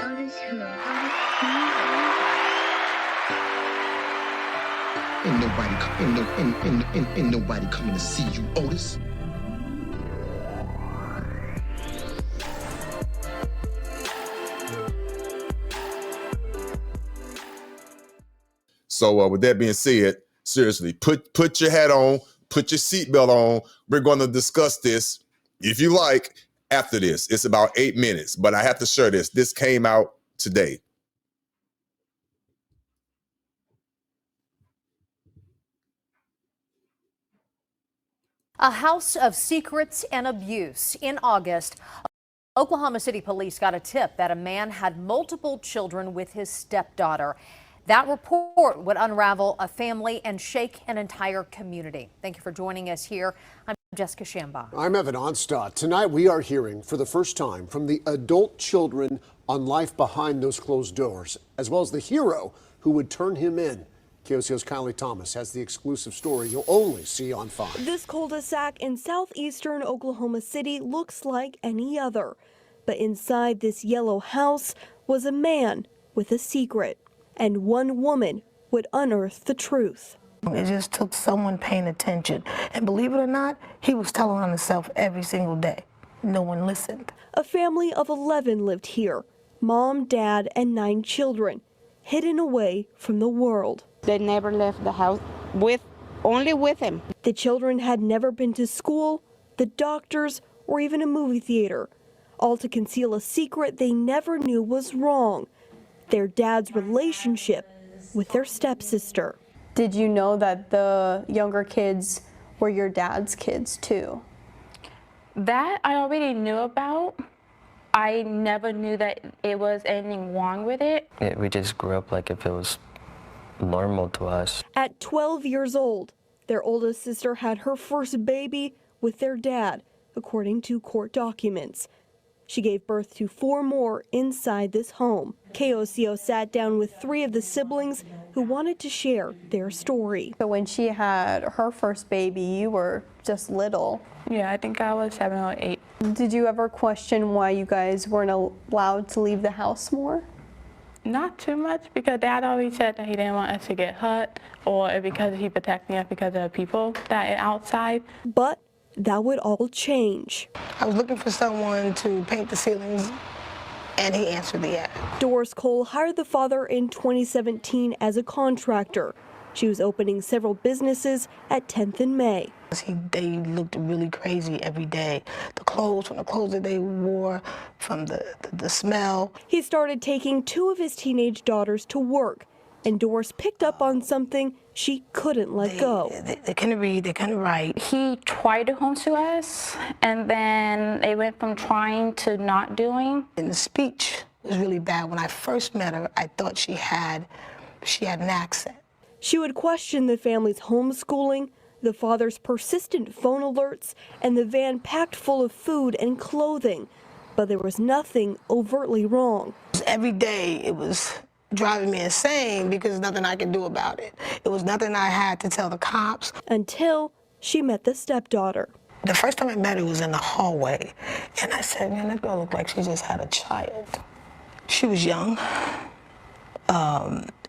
Ain't nobody coming to see you, Otis. So with that being said, seriously, put your hat on, put your seatbelt on. We're going to discuss this, if you like, after this. It's about 8 minutes, but I have to share this. This came out today. A house of secrets and abuse. In August, Oklahoma City police got a tip that a man had multiple children with his stepdaughter. That report would unravel a family and shake an entire community. Thank you for joining us here. I'm Jessica Shamba. I'm Evan Onstadt. Tonight we are hearing for the first time from the adult children on life behind those closed doors, as well as the hero who would turn him in. KOCO's Kylie Thomas has the exclusive story you'll only see on 5. This cul-de-sac in southeastern Oklahoma City looks like any other. But inside this yellow house was a man with a secret. And one woman would unearth the truth. It just took someone paying attention. And believe it or not, he was telling on himself every single day. No one listened. A family of 11 lived here. Mom, dad, and 9 children, hidden away from the world. They never left the house only with him. The children had never been to school, the doctors, or even a movie theater, all to conceal a secret they never knew was wrong. Their dad's relationship with their stepsister. Did you know that the younger kids were your dad's kids too? That I already knew about. I never knew that it was anything wrong with it. Yeah, we just grew up like if it was normal to us. At 12 years old, their oldest sister had her first baby with their dad, according to court documents. She gave birth to 4 more inside this home. KOCO sat down with 3 of the siblings who wanted to share their story. So when she had her first baby, you were just little. Yeah, I think I was 7 or 8. Did you ever question why you guys weren't allowed to leave the house more? Not too much, because Dad always said that he didn't want us to get hurt, or because he protecting us because of the people that are outside. But that would all change. I was looking for someone to paint the ceilings, and he answered the ad. Doris Cole hired the father in 2017 as a contractor. She was opening several businesses at 10th and May. They looked really crazy every day. The clothes, from the clothes that they wore, from the smell. He started taking 2 of his teenage daughters to work, and Doris picked up on something she couldn't let go. They couldn't read, they couldn't write. He tried to homeschool us, and then they went from trying to not doing. And the speech was really bad. When I first met her, I thought she had an accent. She would question the family's homeschooling, the father's persistent phone alerts, and the van packed full of food and clothing. But there was nothing overtly wrong. Every day it was driving me insane because there's nothing I could do about it. It was nothing I had to tell the cops. Until she met the stepdaughter. The first time I met her was in the hallway, and I said, man, that girl looked like she just had a child. She was young,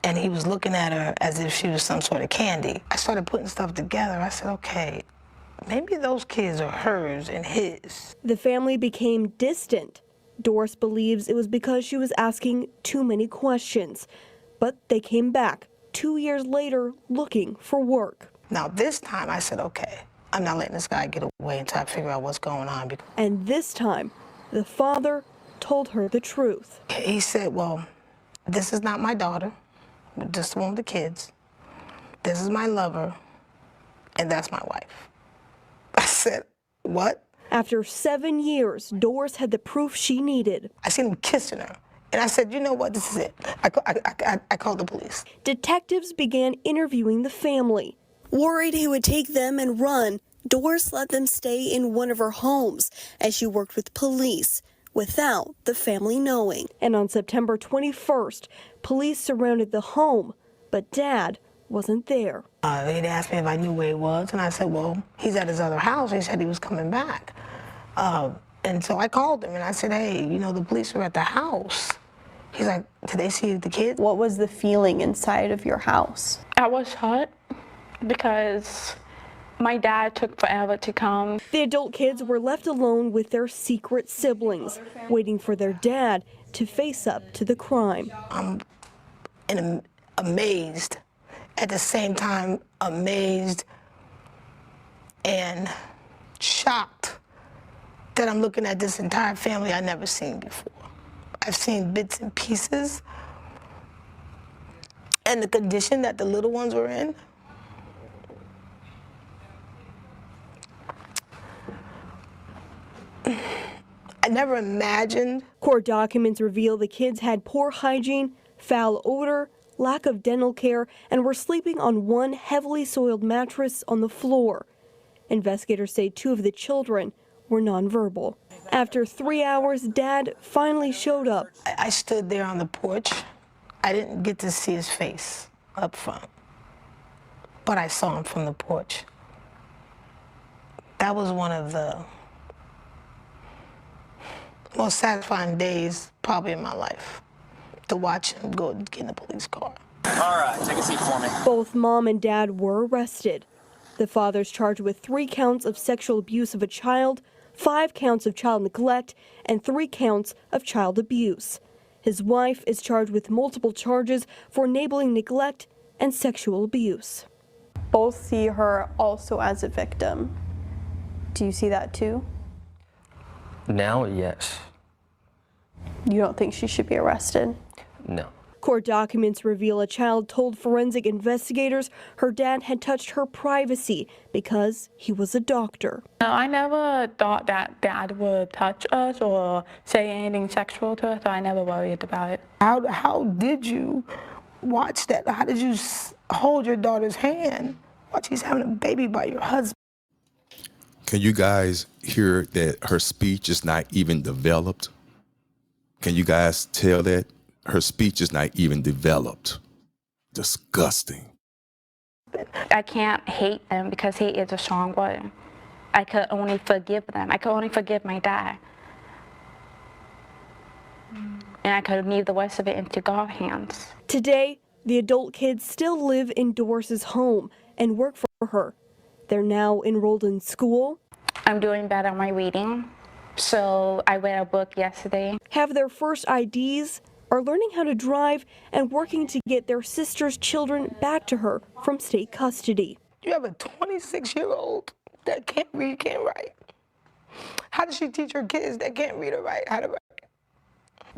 and he was looking at her as if she was some sort of candy. I started putting stuff together. I said, okay, maybe those kids are hers and his. The family became distant. Doris believes it was because she was asking too many questions. But they came back 2 years later looking for work. Now this time I said, okay, I'm not letting this guy get away until I figure out what's going on. And this time, the father told her the truth. He said, well, this is not my daughter, just one of the kids. This is my lover, and that's my wife. I said, what? After 7 years, Doris had the proof she needed. I seen him kissing her, and I said, you know what, this is it. I called the police. Detectives began interviewing the family. Worried he would take them and run, Doris let them stay in one of her homes as she worked with police without the family knowing. And on September 21st, police surrounded the home, but Dad wasn't there. They'd asked me if I knew where he was, and I said, well, he's at his other house. He said he was coming back. And so I called him, and I said, hey, you know, the police are at the house. He's like, did they see the kids? What was the feeling inside of your house? I was hurt because my dad took forever to come. The adult kids were left alone with their secret siblings, waiting for their dad to face up to the crime. I'm amazed, at the same time amazed and shocked that I'm looking at this entire family I've never seen before. I've seen bits and pieces, and the condition that the little ones were in. I never imagined. Court documents reveal the kids had poor hygiene, foul odor, lack of dental care, and were sleeping on one heavily soiled mattress on the floor. Investigators say 2 of the children were nonverbal. After 3 hours, Dad finally showed up. I stood there on the porch. I didn't get to see his face up front, but I saw him from the porch. That was one of the most satisfying days probably in my life, to watch him go get in the police car. All right, take a seat for me. Both mom and dad were arrested. The father's charged with 3 counts of sexual abuse of a child, 5 counts of child neglect, and 3 counts of child abuse. His wife is charged with multiple charges for enabling neglect and sexual abuse. Both see her also as a victim. Do you see that too? Now, yes. You don't think she should be arrested? No. Court documents reveal a child told forensic investigators her dad had touched her privacy because he was a doctor. No, I never thought that Dad would touch us or say anything sexual to us, so I never worried about it. How did you watch that? How did you hold your daughter's hand while she's having a baby by your husband? Can you guys hear that her speech is not even developed? Can you guys tell that? Her speech is not even developed. Disgusting. I can't hate them because hate is a strong word. I could only forgive them. I could only forgive my dad. And I could leave the rest of it into God's hands. Today, the adult kids still live in Doris's home and work for her. They're now enrolled in school. I'm doing better on my reading. So I read a book yesterday. Have their first IDs, are learning how to drive, and working to get their sister's children back to her from state custody. You have a 26-year-old that can't read, can't write. How does she teach her kids that can't read or write how to write?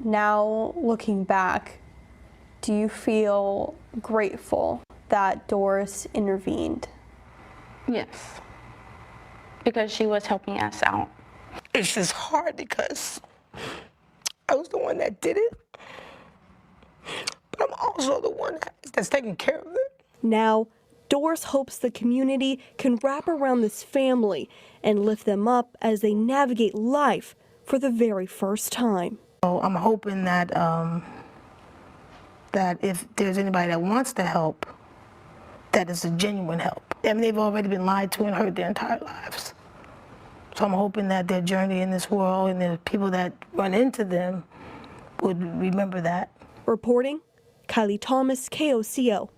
Now, looking back, do you feel grateful that Doris intervened? Yes, because she was helping us out. It's just hard because I was the one that did it, but I'm also the one that's taking care of it. Now, Doris hopes the community can wrap around this family and lift them up as they navigate life for the very first time. So I'm hoping that that if there's anybody that wants to help, that is a genuine help. I mean, they've already been lied to and hurt their entire lives. So I'm hoping that their journey in this world and the people that run into them would remember that. Reporting, Kylie Thomas, KOCO.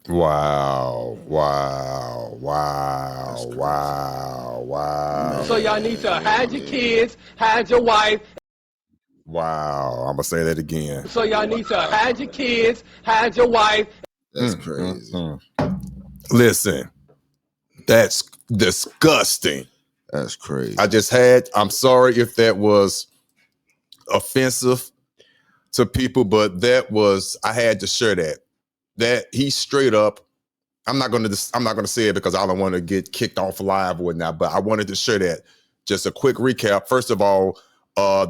Wow, wow, wow, wow, wow. So y'all need to hide your kids, hide your wife. Wow, I'm gonna say that again. So y'all need to hide your kids, hide your wife. That's crazy. Listen, that's disgusting. That's crazy. I'm sorry if that was offensive to people, but I had to share that he straight up, I'm not gonna say it because I don't want to get kicked off live or whatnot, but I wanted to share that. Just a quick recap. First of all,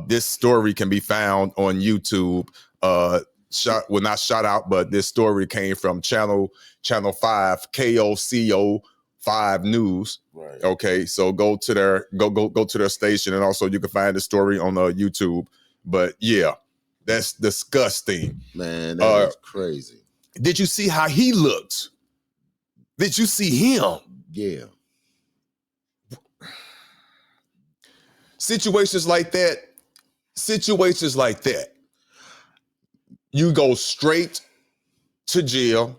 this story can be found on YouTube. Not shot out, but this story came from channel 5, KOCO 5 News. Right. Okay, so go to their station, and also you can find the story on YouTube. But yeah, that's disgusting. Man, that's crazy. Did you see how he looked? Did you see him? Yeah. Situations like that, situations like that, you go straight to jail,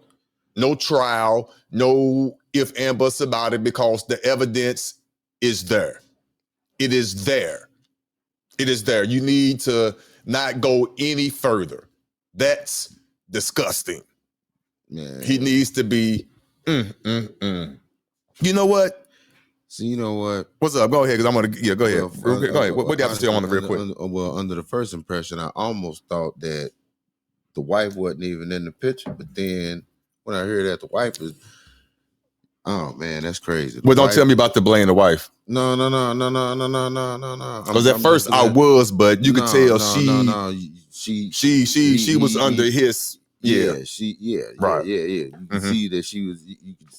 no trial, no if and buts about it, because the evidence is there. It is there. It is there. You need to not go any further. That's disgusting. Man. He needs to be, You know what? So you know what? What's up? Go ahead, because I'm gonna. Yeah, go ahead. Well, Go ahead. What do you have to say on it real quick? Well, under the first impression, I almost thought that the wife wasn't even in the picture, but then when I heard that the wife was, oh man, that's crazy. Well, don't tell me about the blame the wife. No. Because at first I was, but you could tell she was under his. Yeah, right. You can see that she was.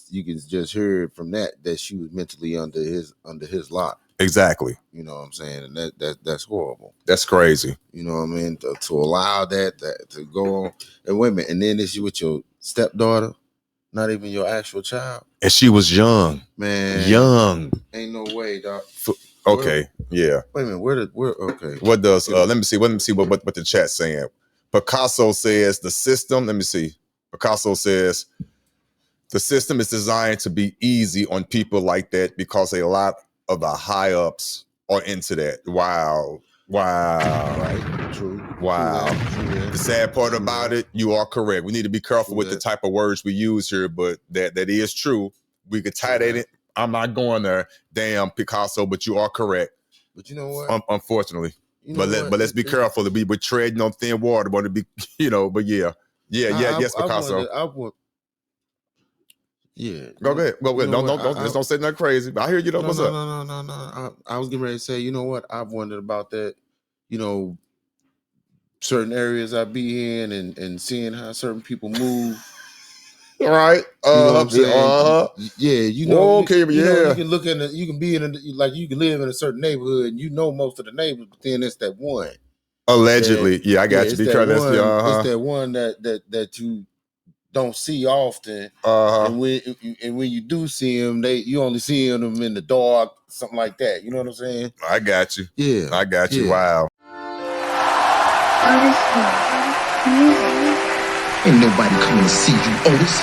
You can just hear from that she was mentally under his lock. Exactly. You know what I'm saying, and that's horrible. That's crazy. You know what I mean? To allow that to go on, and wait a minute, and then this you with your stepdaughter, not even your actual child, and she was young, man. Young. Ain't no way, dog. Okay, yeah. Wait a minute, where? Okay. What does? Let me see what the chat's saying. Picasso says the system. Let me see. Picasso says the system is designed to be easy on people like that because a lot of the high ups are into that. Wow. Right. True. Wow. True. The sad part about it, you are correct. We need to be careful with the type of words we use here, but that is true. We could tie that in. I'm not going there. Damn, Picasso, but you are correct. But you know what? Unfortunately. But let's be careful to be treading on thin water. Want to be, but yes, Picasso. Go ahead. Don't say nothing crazy. But I hear you. What's up? No. I was getting ready to say, you know what? I've wondered about that. You know, certain areas I be in and seeing how certain people move. Right. You know what I'm saying? Yeah. You know. Okay. You know, you can look in. You can be in. You can live in a certain neighborhood, and you know most of the neighbors, but then it's that one. Allegedly, I got you. Because it's that one that you don't see often, and when you do see them, you only see them in the dark, something like that. You know what I'm saying? I got you. Yeah, I got you. Wow. Ain't nobody coming to see you, Otis.